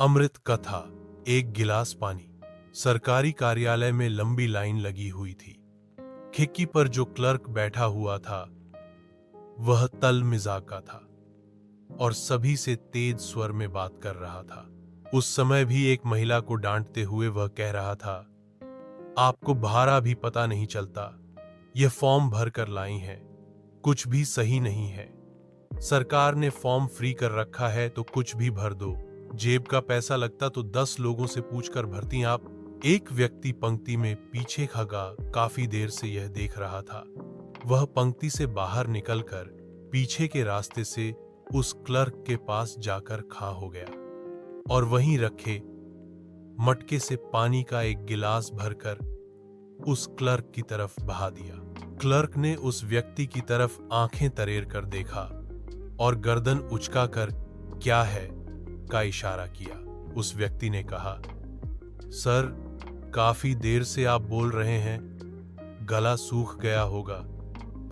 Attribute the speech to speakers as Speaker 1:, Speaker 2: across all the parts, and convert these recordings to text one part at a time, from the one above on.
Speaker 1: अमृत कथा। एक गिलास पानी। सरकारी कार्यालय में लंबी लाइन लगी हुई थी। खिड़की पर जो क्लर्क बैठा हुआ था वह तल मिजाज का था और सभी से तेज स्वर में बात कर रहा था। उस समय भी एक महिला को डांटते हुए वह कह रहा था, आपको भाड़ा भी पता नहीं चलता, यह फॉर्म भर कर लाई हैं, कुछ भी सही नहीं है। सरकार ने फॉर्म फ्री कर रखा है तो कुछ भी भर दो, जेब का पैसा लगता तो 10 लोगों से पूछकर भरती आप। एक व्यक्ति पंक्ति में पीछे खड़ा काफी देर से यह देख रहा था। वह पंक्ति से बाहर निकलकर पीछे के रास्ते से उस क्लर्क के पास जाकर खड़ा हो गया और वहीं रखे मटके से पानी का एक गिलास भरकर उस क्लर्क की तरफ बहा दिया। क्लर्क ने उस व्यक्ति की तरफ आंखें तरेर कर देखा और गर्दन उचकाकर क्या है का इशारा किया। उस व्यक्ति ने कहा, सर, काफी देर से आप बोल रहे हैं, गला सूख गया होगा,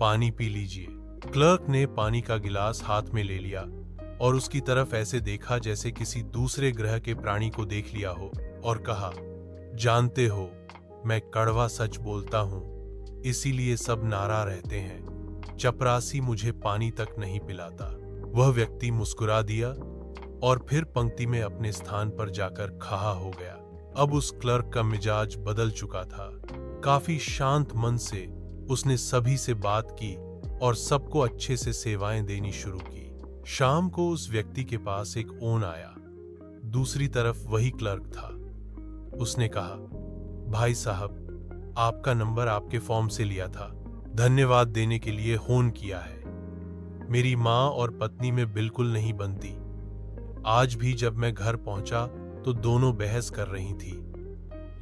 Speaker 1: पानी पी लीजिए। क्लर्क ने पानी का गिलास हाथ में ले लिया और उसकी तरफ ऐसे देखा जैसे किसी दूसरे ग्रह के प्राणी को देख लिया हो और कहा, जानते हो मैं कड़वा सच बोलता हूं, इसीलिए सब नारा रहते हैं, चपरासी मुझे पानी तक नहीं पिलाता। वह व्यक्ति मुस्कुरा दिया और फिर पंक्ति में अपने स्थान पर जाकर खड़ा हो गया। अब उस क्लर्क का मिजाज बदल चुका था। काफी शांत मन से उसने सभी से बात की और सबको अच्छे से सेवाएं देनी शुरू की। शाम को उस व्यक्ति के पास एक ओन आया। दूसरी तरफ वही क्लर्क था। उसने कहा, भाई साहब, आपका नंबर आपके फॉर्म से लिया था, धन्यवाद देने के लिए फोन किया है। मेरी माँ और पत्नी में बिल्कुल नहीं बनती। आज भी जब मैं घर पहुंचा तो दोनों बहस कर रही थी,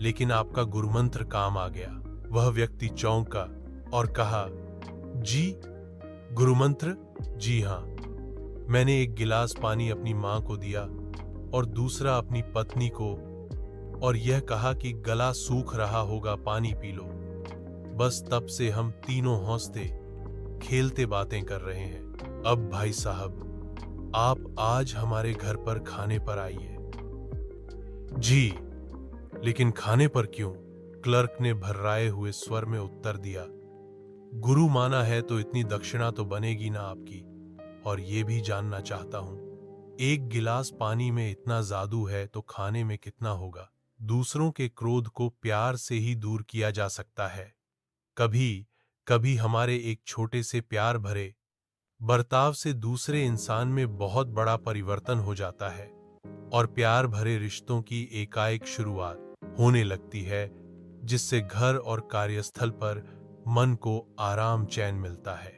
Speaker 1: लेकिन आपका गुरुमंत्र काम आ गया। वह व्यक्ति चौंका और कहा, जी गुरुमंत्र? जी हाँ, मैंने एक गिलास पानी अपनी माँ को दिया और दूसरा अपनी पत्नी को और यह कहा कि गला सूख रहा होगा, पानी पी लो। बस तब से हम तीनों हंसते खेलते बातें कर रहे हैं। अब भाई साहब, आप आज हमारे घर पर खाने पर आइए। जी, लेकिन खाने पर क्यों? क्लर्क ने भर्राए हुए स्वर में उत्तर दिया, गुरु माना है तो इतनी दक्षिणा तो बनेगी ना आपकी। और ये भी जानना चाहता हूं, एक गिलास पानी में इतना जादू है तो खाने में कितना होगा। दूसरों के क्रोध को प्यार से ही दूर किया जा सकता है। कभी कभी हमारे एक छोटे से प्यार भरे बर्ताव से दूसरे इंसान में बहुत बड़ा परिवर्तन हो जाता है और प्यार भरे रिश्तों की एकाएक शुरुआत होने लगती है, जिससे घर और कार्यस्थल पर मन को आराम चैन मिलता है।